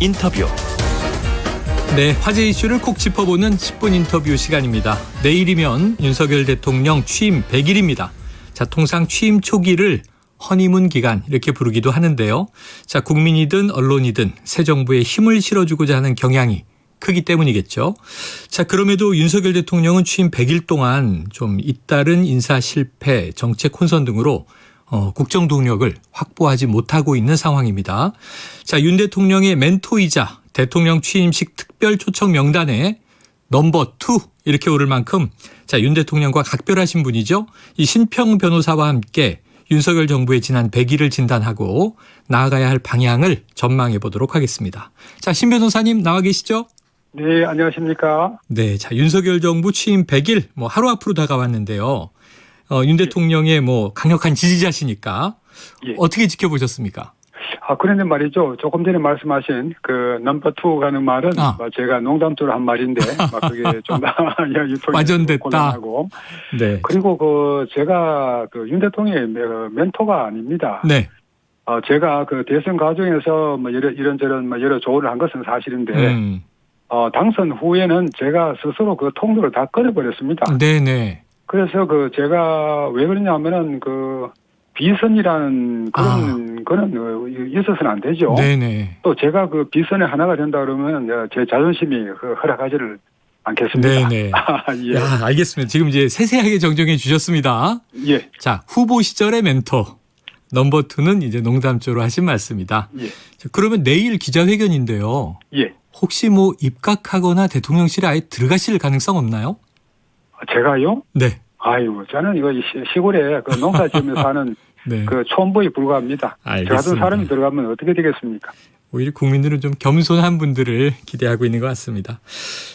인터뷰. 네, 화제 이슈를 콕 짚어보는 10분 인터뷰 시간입니다. 내일이면 윤석열 대통령 취임 100일입니다. 자, 통상 취임 초기를 허니문 기간 이렇게 부르기도 하는데요. 자, 국민이든 언론이든 새 정부에 힘을 실어주고자 하는 경향이 크기 때문이겠죠. 자, 그럼에도 윤석열 대통령은 취임 100일 동안 좀 잇따른 인사 실패, 정책 혼선 등으로 국정 동력을 확보하지 못하고 있는 상황입니다. 자, 윤 대통령의 멘토이자 대통령 취임식 특별 초청 명단에 넘버 2 이렇게 오를 만큼 자, 윤 대통령과 각별하신 분이죠. 이 신평 변호사와 함께 윤석열 정부의 지난 100일을 진단하고 나아가야 할 방향을 전망해 보도록 하겠습니다. 자, 신 변호사님 나와 계시죠? 네, 안녕하십니까? 네, 자, 윤석열 정부 취임 100일 하루 앞으로 다가왔는데요. 윤 대통령의 강력한 지지자시니까 예. 어떻게 지켜보셨습니까? 그런데 말이죠. 조금 전에 말씀하신 그 넘버 2 가는 말은 제가 농담조로 한 말인데 그게 좀 와전됐다. 곤란하고. 네. 그리고 제가 윤 대통령의 멘토가 아닙니다. 네. 제가 대선 과정에서 이런저런 여러 조언을 한 것은 사실인데 당선 후에는 제가 스스로 통로를 다 끊어버렸습니다. 네네. 그래서 제가 왜 그러냐면은 비선이라는 그런 있어서는 안 되죠. 네네. 또 제가 비선의 하나가 된다 그러면 제 자존심이 허락하지를 않겠습니다. 네네. 예. 야, 알겠습니다. 지금 이제 세세하게 정정해 주셨습니다. 예. 자, 후보 시절의 멘토 넘버 2는 이제 농담조로 하신 말씀이다. 예. 자, 그러면 내일 기자회견인데요. 예. 혹시 입각하거나 대통령실에 아예 들어가실 가능성 없나요? 제가요? 네. 아이고, 저는 이거 시골에 농사 지으면서 사는 네. 촌보에 불과합니다. 알겠습니다. 저 같은 사람이 들어가면 어떻게 되겠습니까? 오히려 국민들은 좀 겸손한 분들을 기대하고 있는 것 같습니다.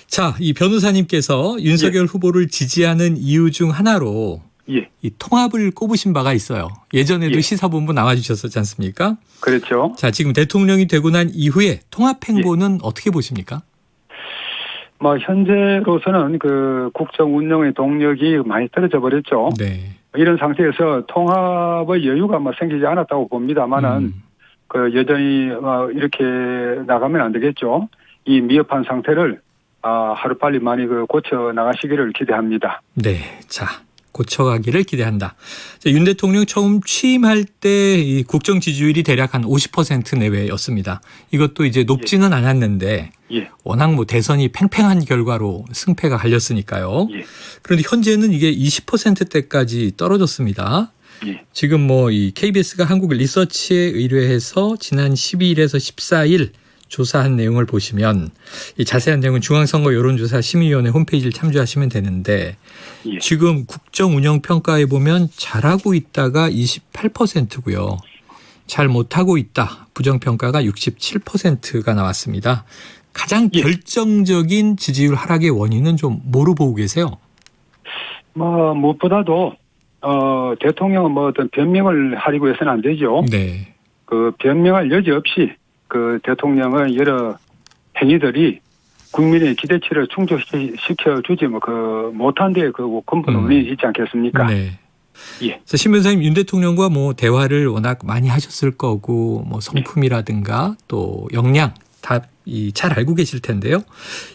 자, 이 변호사님께서 윤석열 후보를 지지하는 이유 중 하나로 예. 이 통합을 꼽으신 바가 있어요. 예전에도 시사본부 나와주셨었지 않습니까? 그렇죠. 자, 지금 대통령이 되고 난 이후에 통합 행보는 어떻게 보십니까? 현재로서는 국정 운영의 동력이 많이 떨어져 버렸죠. 네. 이런 상태에서 통합의 여유가 생기지 않았다고 봅니다만은 여전히 이렇게 나가면 안 되겠죠. 이 미흡한 상태를 하루빨리 많이 고쳐 나가시기를 기대합니다. 네, 자, 고쳐가기를 기대한다. 자, 윤 대통령 처음 취임할 때 이 국정 지지율이 대략 한 50% 내외였습니다. 이것도 이제 높지는 않았는데 워낙 대선이 팽팽한 결과로 승패가 갈렸으니까요. 그런데 현재는 이게 20%대까지 떨어졌습니다. 지금 이 KBS가 한국 리서치에 의뢰해서 지난 12일에서 14일 조사한 내용을 보시면 이 자세한 내용은 중앙선거 여론조사 심의위원회 홈페이지를 참조하시면 되는데 지금 국정운영평가에 보면 잘하고 있다가 28%고요. 잘 못하고 있다. 부정평가가 67%가 나왔습니다. 가장 결정적인 지지율 하락의 원인은 좀 뭐로 보고 계세요? 무엇보다도 대통령은 어떤 변명을 하려고 해서는 안 되죠. 네. 변명할 여지 없이 대통령의 여러 행위들이 국민의 기대치를 충족시켜주지 못한 데에 근본 원인이 있지 않겠습니까? 네. 예. 신 변호사님, 윤 대통령과 대화를 워낙 많이 하셨을 거고 성품이라든가 또 역량 다 잘 알고 계실 텐데요.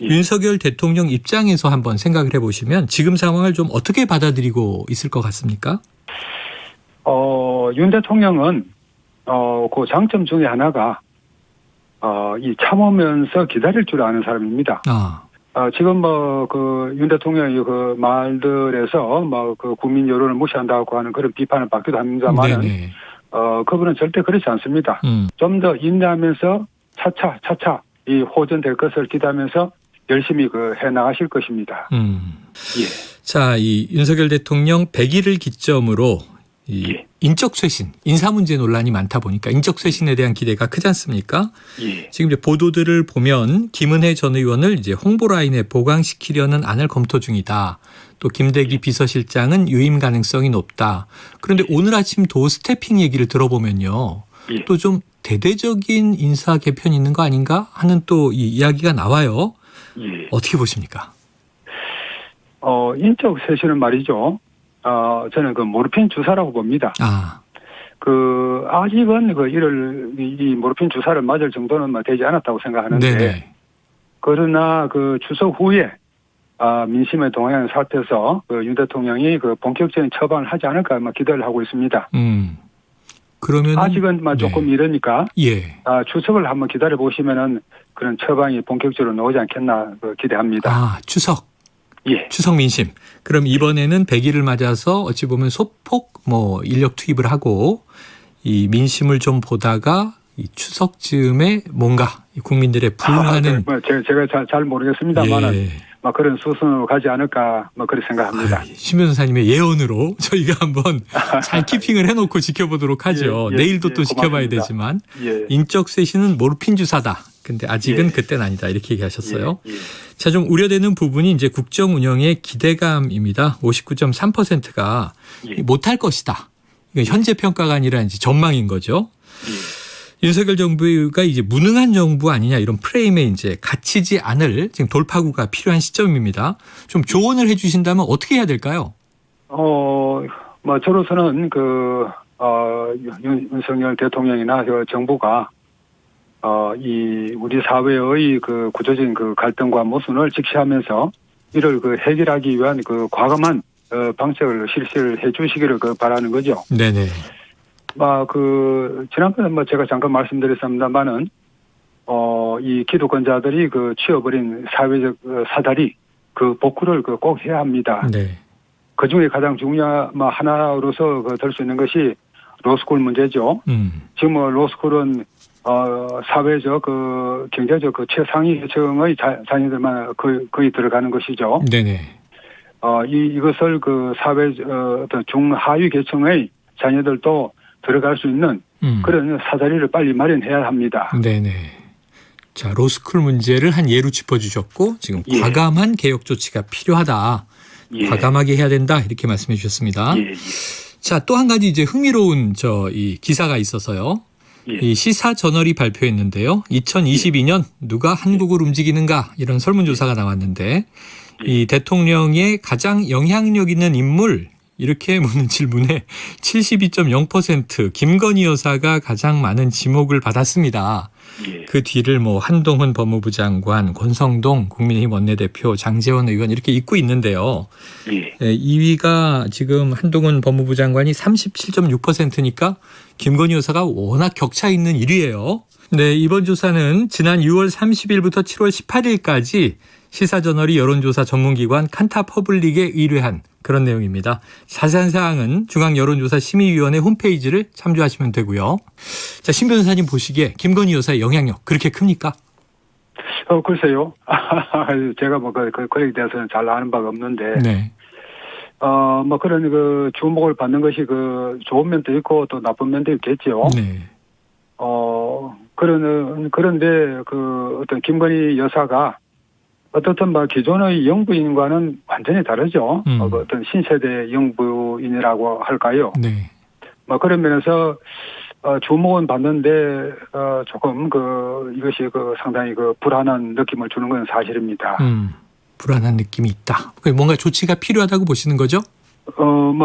윤석열 대통령 입장에서 한번 생각을 해보시면 지금 상황을 좀 어떻게 받아들이고 있을 것 같습니까? 윤 대통령은 그 장점 중에 하나가 이 참으면서 기다릴 줄 아는 사람입니다. 지금 윤 대통령의 말들에서 국민 여론을 무시한다고 하는 그런 비판을 받기도 합니다만은 그분은 절대 그렇지 않습니다. 좀 더 인내하면서 차차 이 호전될 것을 기대하면서 열심히 해 나가실 것입니다. 자, 이 윤석열 대통령 100일을 기점으로 인적 쇄신, 인사 문제 논란이 많다 보니까 인적 쇄신에 대한 기대가 크지 않습니까? 지금 이제 보도들을 보면 김은혜 전 의원을 이제 홍보 라인에 보강시키려는 안을 검토 중이다. 또 김대기 비서실장은 유임 가능성이 높다. 그런데 오늘 아침 도스태핑 얘기를 들어보면요. 또 좀 대대적인 인사 개편이 있는 거 아닌가 하는 또 이 이야기가 나와요. 어떻게 보십니까? 인적 쇄신은 말이죠. 저는 모르핀 주사라고 봅니다. 아직은 이 모르핀 주사를 맞을 정도는 뭐 되지 않았다고 생각하는데, 네네. 그러나 추석 후에 민심의 동향을 살펴서 윤 대통령이 본격적인 처방을 하지 않을까 기대를 하고 있습니다. 그러면 아직은 조금 이러니까 예. 추석을 한번 기다려 보시면은 그런 처방이 본격적으로 나오지 않겠나 기대합니다. 추석. 예. 추석 민심. 그럼 이번에는 100일을 맞아서 어찌 보면 소폭 인력 투입을 하고 이 민심을 좀 보다가 이 추석쯤에 뭔가 국민들의 불만은 제가 잘 모르겠습니다만은 그런 수순으로 가지 않을까 그렇게 생각합니다. 신 변호사님의 예언으로 저희가 한번 잘 키핑을 해놓고 지켜보도록 하죠. 내일도 또 지켜봐야 되지만 인적 쇄신은 모르핀 주사다. 근데 아직은 그때는 아니다 이렇게 얘기하셨어요. 자, 좀 우려되는 부분이 이제 국정 운영의 기대감입니다. 59.3%가 못할 것이다. 이건 현재 평가가 아니라 이제 전망인 거죠. 윤석열 정부가 이제 무능한 정부 아니냐 이런 프레임에 이제 갇히지 않을 지금 돌파구가 필요한 시점입니다. 좀 조언을 해주신다면 어떻게 해야 될까요? 저로서는 윤석열 대통령이나 정부가 이 우리 사회의 구조적인 갈등과 모순을 직시하면서 이를 해결하기 위한 과감한 방책을 실시를 해주시기를 바라는 거죠. 네네. 지난번에 제가 잠깐 말씀드렸습니다만은, 이 기득권자들이 치어버린 사회적 사다리, 복구를 꼭 해야 합니다. 네. 그 중에 가장 중요한 하나로서 될 수 있는 것이 로스쿨 문제죠. 지금 로스쿨은, 사회적, 경제적 최상위 계층의 자녀들만 거의 들어가는 것이죠. 네네. 이것을 사회, 중하위 계층의 자녀들도 들어갈 수 있는 그런 사다리를 빨리 마련해야 합니다. 네네. 자, 로스쿨 문제를 한 예로 짚어주셨고 지금 과감한 개혁 조치가 필요하다. 과감하게 해야 된다 이렇게 말씀해 주셨습니다. 자, 또 한 가지 이제 흥미로운 이 기사가 있어서요. 이 시사 저널이 발표했는데요. 2022년 누가 한국을 움직이는가 이런 설문조사가 나왔는데 이 대통령의 가장 영향력 있는 인물 이렇게 묻는 질문에 72.0% 김건희 여사가 가장 많은 지목을 받았습니다. 그 뒤를 한동훈 법무부 장관, 권성동 국민의힘 원내대표, 장제원 의원 이렇게 잇고 있는데요. 2위가 지금 한동훈 법무부 장관이 37.6%니까 김건희 여사가 워낙 격차 있는 1위예요. 네, 이번 조사는 지난 6월 30일부터 7월 18일까지 시사저널이 여론조사 전문기관 칸타퍼블릭에 의뢰한 그런 내용입니다. 자세한 사항은 중앙여론조사심의위원회 홈페이지를 참조하시면 되고요. 자, 신 변호사님 보시기에 김건희 여사의 영향력 그렇게 큽니까? 글쎄요. 제가 거기에 대해서는 잘 아는 바가 없는데. 네. 그런 주목을 받는 것이 좋은 면도 있고 또 나쁜 면도 있겠죠. 네. 그런데 어떤 김건희 여사가 어떻든 기존의 영부인과는 완전히 다르죠. 어떤 신세대 영부인이라고 할까요? 네. 그런 면에서 주목은 받는데 조금 이것이 상당히 불안한 느낌을 주는 건 사실입니다. 불안한 느낌이 있다. 뭔가 조치가 필요하다고 보시는 거죠?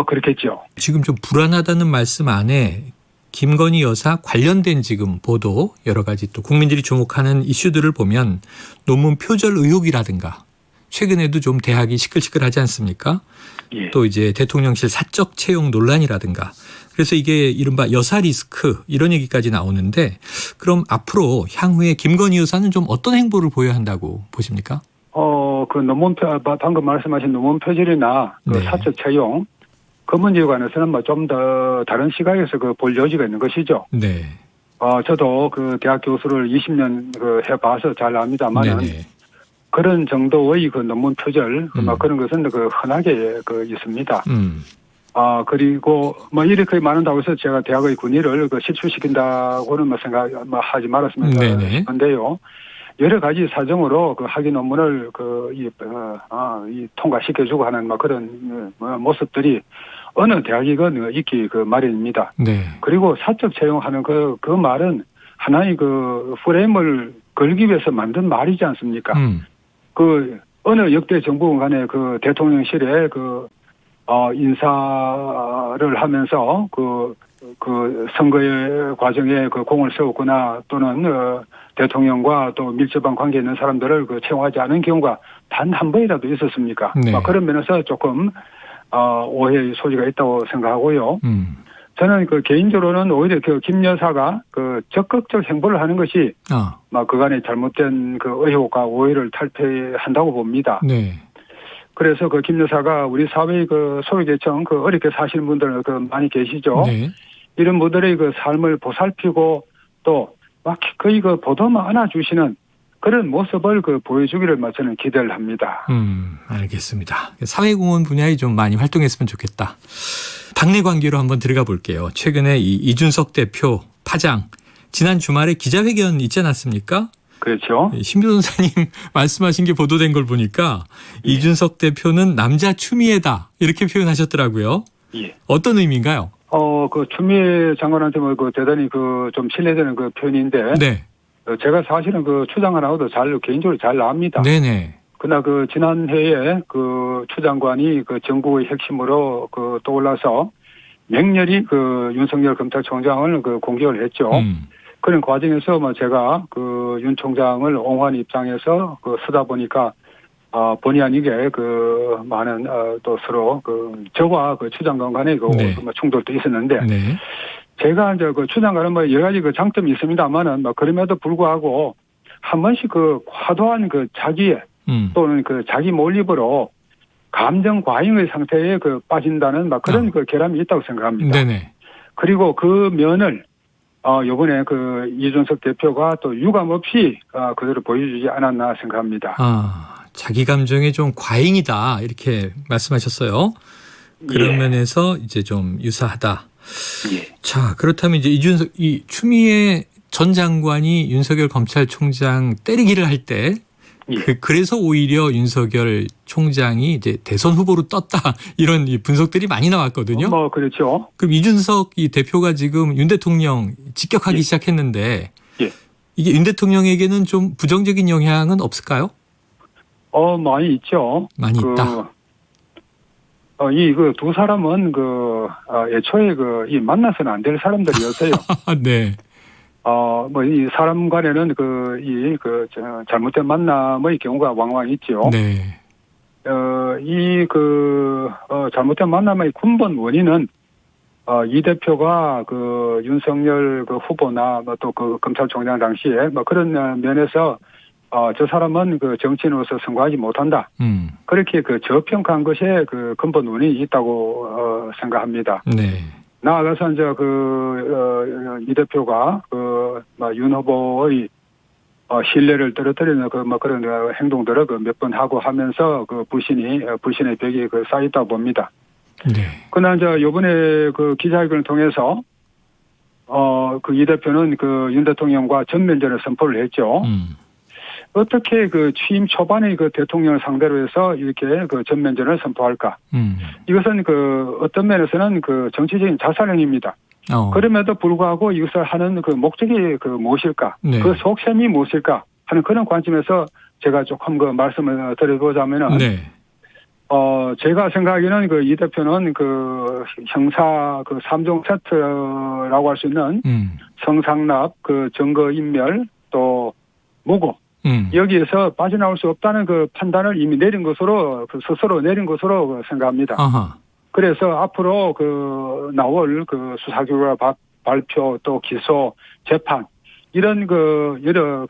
그렇겠죠. 지금 좀 불안하다는 말씀 안에 김건희 여사 관련된 지금 보도 여러 가지 또 국민들이 주목하는 이슈들을 보면 논문 표절 의혹이라든가 최근에도 좀 대학이 시끌시끌하지 않습니까? 또 이제 대통령실 사적 채용 논란이라든가 그래서 이게 이른바 여사 리스크 이런 얘기까지 나오는데 그럼 앞으로 향후에 김건희 여사는 좀 어떤 행보를 보여야 한다고 보십니까? 논문 방금 말씀하신 논문 표절이나 사적 채용 그 문제에 관해서는 좀 더 다른 시각에서 볼 여지가 있는 것이죠. 네. 저도 대학 교수를 20년 해봐서 잘 압니다만은 그런 정도의 논문 표절 그런 것은 흔하게 있습니다. 그리고 이렇게 많은다고 해서 제가 대학의 권위를 실추시킨다고는 하지 말았으면 싶은데요. 여러 가지 사정으로 학위 논문을 통과시켜주고 하는 그런 모습들이 어느 대학이건 있기 마련입니다. 네. 그리고 사적 채용하는 그 말은 하나의 프레임을 걸기 위해서 만든 말이지 않습니까? 어느 역대 정부 간에 대통령실에 인사를 하면서 그 선거의 과정에 그 공을 세웠거나 또는 대통령과 또 밀접한 관계 있는 사람들을 그 채용하지 않은 경우가 단 한 번이라도 있었습니까? 네. 그런 면에서 조금 오해의 소지가 있다고 생각하고요. 저는 그 개인적으로는 오히려 그 김 여사가 그 적극적 행보를 하는 것이 그간의 잘못된 그 의혹과 오해를 탈피한다고 봅니다. 네. 그래서 그 김 여사가 우리 사회의 그 소외계층 그 어렵게 사시는 분들 그 많이 계시죠. 네. 이런 분들의 그 삶을 보살피고 또 막 거의 그 보도만 안아주시는 그런 모습을 그 보여주기를 저는 기대를 합니다. 알겠습니다. 사회공헌 분야에 좀 많이 활동했으면 좋겠다. 당내 관계로 한번 들어가 볼게요. 최근에 이준석 대표 파장 지난 주말에 기자회견 있지 않았습니까? 그렇죠. 신 변호사님 말씀하신 게 보도된 걸 보니까 예. 이준석 대표는 남자 추미애다 이렇게 표현하셨더라고요. 예. 어떤 의미인가요? 그 추미애 장관한테 그 대단히 그 좀 신뢰되는 그 표현인데. 네. 제가 사실은 그 추장관하고도 개인적으로 잘 압니다. 네네. 그러나 그 지난해에 그 추 장관이 그 정부의 핵심으로 그 떠올라서 맹렬히 그 윤석열 검찰총장을 그 공격을 했죠. 그런 과정에서 제가 그 윤 총장을 옹호하는 입장에서 그 쓰다 보니까 본의 아니게 그 많은 또 서로 그 저와 그 추 장관 간의 그 네. 충돌도 있었는데. 네. 제가 이제 그 추장관은 여러 가지 그 장점이 있습니다만은 그럼에도 불구하고 한 번씩 그 과도한 그 자기애 또는 그 자기 몰입으로 감정 과잉의 상태에 그 빠진다는 그런 그 결함이 있다고 생각합니다. 네네. 그리고 그 면을 요번에 그 이준석 대표가 또 유감 없이 그대로 보여주지 않았나 생각합니다. 자기 감정에 좀 과잉이다 이렇게 말씀하셨어요. 그런 예. 면에서 이제 좀 유사하다. 예. 자, 그렇다면 이제 추미애 전 장관이 윤석열 검찰총장 때리기를 할 때 예. 그래서 오히려 윤석열 총장이 이제 대선 후보로 떴다 이런 분석들이 많이 나왔거든요. 그렇죠. 그럼 이준석 이 대표가 지금 윤 대통령 직격하기 예. 시작했는데 예. 이게 윤 대통령에게는 좀 부정적인 영향은 없을까요? 많이 있죠. 많이 있다. 이 그 두 사람은 애초에 이 만나서는 안 될 사람들이었어요. 네. 이 사람 간에는 잘못된 만남의 경우가 왕왕 있죠. 네. 잘못된 만남의 근본 원인은 이 대표가 그 윤석열 그 후보나 또 그 검찰총장 당시에 그런 면에서 저 사람은 그 정치인으로서 성공하지 못한다. 그렇게 그 저평가한 것에 그 근본 원인이 있다고 생각합니다. 네. 나아가서 이제 이 대표가 윤 후보의 신뢰를 떨어뜨리는 그런 행동들을 몇 번 하고 하면서 불신의 벽이 쌓였다 봅니다. 네. 그러나 이제 요번에 그 기자회견을 통해서 이 대표는 그 윤 대통령과 전면전을 선포를 했죠. 어떻게 그 취임 초반에 그 대통령을 상대로 해서 이렇게 그 전면전을 선포할까? 이것은 그 어떤 면에서는 그 정치적인 자살행위입니다. 그럼에도 불구하고 이것을 하는 그 목적이 그 무엇일까? 네. 그 속셈이 무엇일까? 하는 그런 관점에서 제가 조금 그 말씀을 드려보자면은. 네. 제가 생각하기에는 그 이 대표는 그 형사 그 3종 세트라고 할 수 있는 성상납, 그 증거인멸, 또 무고. 여기에서 빠져나올 수 없다는 그 판단을 이미 내린 것으로 스스로 내린 것으로 생각합니다. 아하. 그래서 앞으로 나올 수사 결과 발표 또 기소 재판 이런 여러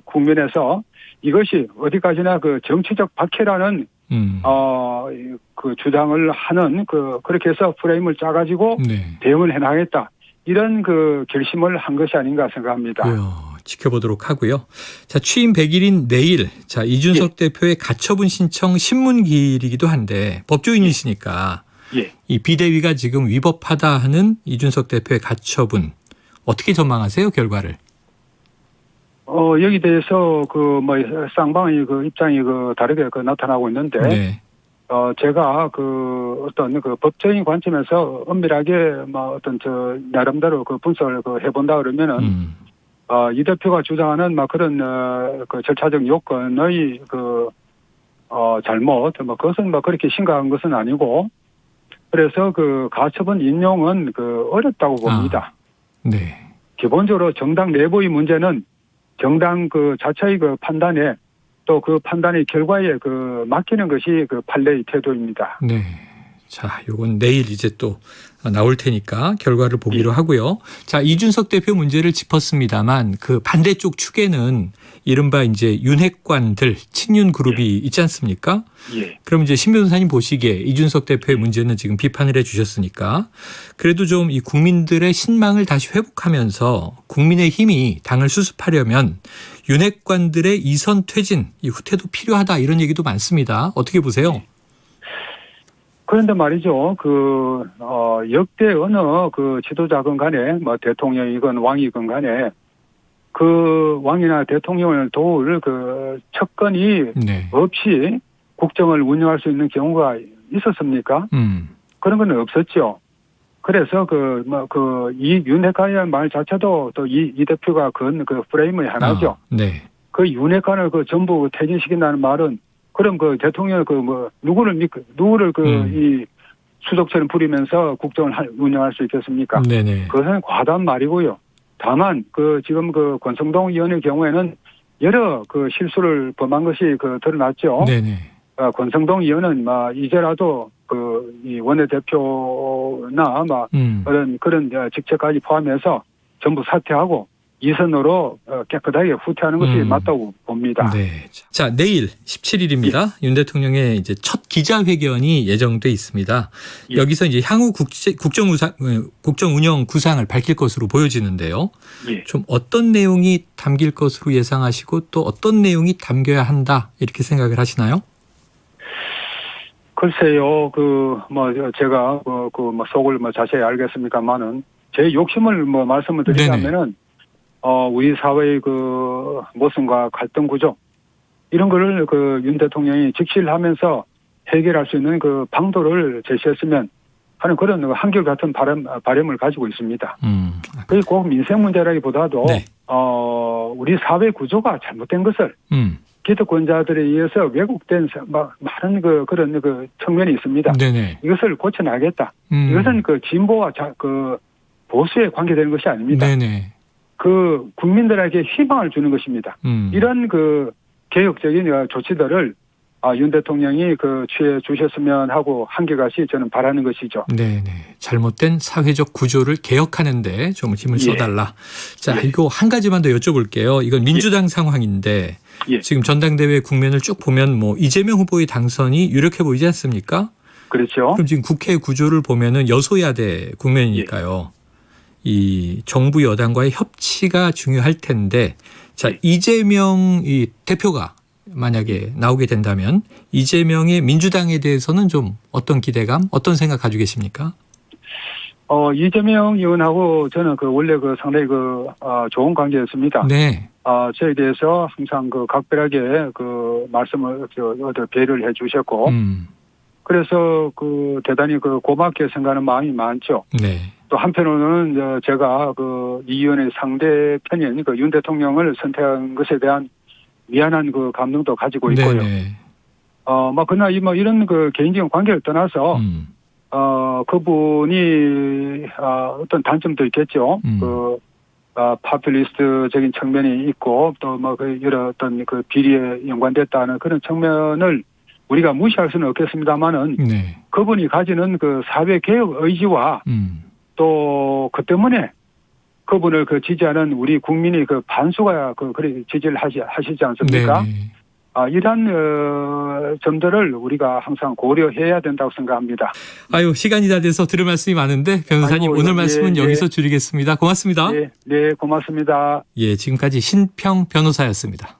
국면에서 이것이 어디까지나 정치적 박해라는 주장을 하는 그렇게 해서 프레임을 짜가지고 네. 대응을 해나가겠다 이런 결심을 한 것이 아닌가 생각합니다. 지켜보도록 하고요. 자, 취임 100일인 내일, 자, 이준석 대표의 가처분 신청 신문기일이기도 한데 법조인이시니까 이 비대위가 지금 위법하다 하는 이준석 대표의 가처분 어떻게 전망하세요, 결과를? 여기 대해서 쌍방의 입장이 다르게 나타나고 있는데, 네. 제가 어떤 법적인 관점에서 엄밀하게 나름대로 분석을 해본다 그러면은, 이 대표가 주장하는 그런 절차적 요건의 잘못, 그것은 그렇게 심각한 것은 아니고, 그래서 그 가처분 인용은 어렵다고 봅니다. 네. 기본적으로 정당 내부의 문제는 정당 그 자체의 그 판단에 또 그 판단의 결과에 맡기는 것이 판례의 태도입니다. 네. 자, 요건 내일 이제 또 나올 테니까 결과를 보기로 하고요. 자, 이준석 대표 문제를 짚었습니다만 그 반대쪽 축에는 이른바 이제 윤핵관들 친윤 그룹이 있지 않습니까? 예. 그럼 이제 신 변호사님 보시기에 이준석 대표의 문제는 지금 비판을 해 주셨으니까 그래도 좀 이 국민들의 신망을 다시 회복하면서 국민의힘이 당을 수습하려면 윤핵관들의 이선 퇴진, 이 후퇴도 필요하다 이런 얘기도 많습니다. 어떻게 보세요? 그런데 말이죠. 역대 어느 지도자건 간에 뭐 대통령이건 왕이건 간에 그 왕이나 대통령을 도울 척건이 네. 없이 국정을 운영할 수 있는 경우가 있었습니까? 그런 건 없었죠. 그래서 이 윤핵관이라는 말 자체도 또 이 대표가 건 프레임의 하나죠. 네. 그 윤핵관을 전부 퇴진시킨다는 말은 그럼 대통령 누구를 이 수족처럼 부리면서 국정을 운영할 수 있겠습니까? 네네. 그것은 과도한 말이고요. 다만 지금 권성동 의원의 경우에는 여러 실수를 범한 것이 드러났죠. 네네. 권성동 의원은 이제라도 이 원내대표나 그런 직책까지 포함해서 전부 사퇴하고 이선으로 깨끗하게 후퇴하는 것이 맞다고 봅니다. 네. 자, 내일 17일입니다. 윤 대통령의 이제 첫 기자회견이 예정돼 있습니다. 여기서 이제 향후 국정 운영 구상을 밝힐 것으로 보여지는데요. 좀 어떤 내용이 담길 것으로 예상하시고 또 어떤 내용이 담겨야 한다 이렇게 생각을 하시나요? 글쎄요, 제가 속을 자세히 알겠습니까만은 제 욕심을 말씀을 드리자면은 우리 사회의 모순과 갈등 구조 이런 거를 윤 대통령이 직실하면서 해결할 수 있는 방도를 제시했으면 하는 그런 한결같은 바람을 가지고 있습니다. 그게 꼭 민생 문제라기보다도 네. 우리 사회 구조가 잘못된 것을 기득권자들에 의해서 왜곡된 많은 그런 측면이 있습니다. 네네. 이것을 고쳐나가겠다. 이것은 진보와 보수에 관계되는 것이 아닙니다. 네네. 국민들에게 희망을 주는 것입니다. 이런 개혁적인 조치들을 윤 대통령이 취해 주셨으면 하고 한결같이 저는 바라는 것이죠. 네네. 잘못된 사회적 구조를 개혁하는데 좀 힘을 써달라. 자, 이거 한 가지만 더 여쭤볼게요. 이건 민주당 상황인데 지금 전당대회 국면을 쭉 보면 이재명 후보의 당선이 유력해 보이지 않습니까? 그렇죠. 그럼 지금 국회 구조를 보면은 여소야대 국면이니까요. 이 정부 여당과의 협치가 중요할 텐데, 자, 이재명 이 대표가 만약에 나오게 된다면 이재명의 민주당에 대해서는 좀 어떤 기대감, 어떤 생각 가지고 계십니까? 이재명 의원하고 저는 원래 상당히 좋은 관계였습니다. 네. 저에 대해서 항상 각별하게 말씀을 배려를 해주셨고, 그래서 대단히 고맙게 생각하는 마음이 많죠. 네. 또 한편으로는 제가 이 의원의 상대편인 윤 대통령을 선택한 것에 대한 미안한 감동도 가지고 있고요. 네네. 그러나 이런 개인적인 관계를 떠나서 그분이 어떤 단점도 있겠죠. 파퓰리스트적인 측면이 있고 또 여러 어떤 비리에 연관됐다는 그런 측면을 우리가 무시할 수는 없겠습니다만은 그분이 가지는 사회 개혁 의지와 또 그 때문에 그분을 지지하는 우리 국민이 반수가 그래 지지를 하시지 않습니까? 이러한 점들을 우리가 항상 고려해야 된다고 생각합니다. 아유, 시간이 다 돼서 들을 말씀이 많은데 변호사님 오늘 말씀은 여기서 줄이겠습니다. 고맙습니다. 네, 고맙습니다. 예, 지금까지 신평 변호사였습니다.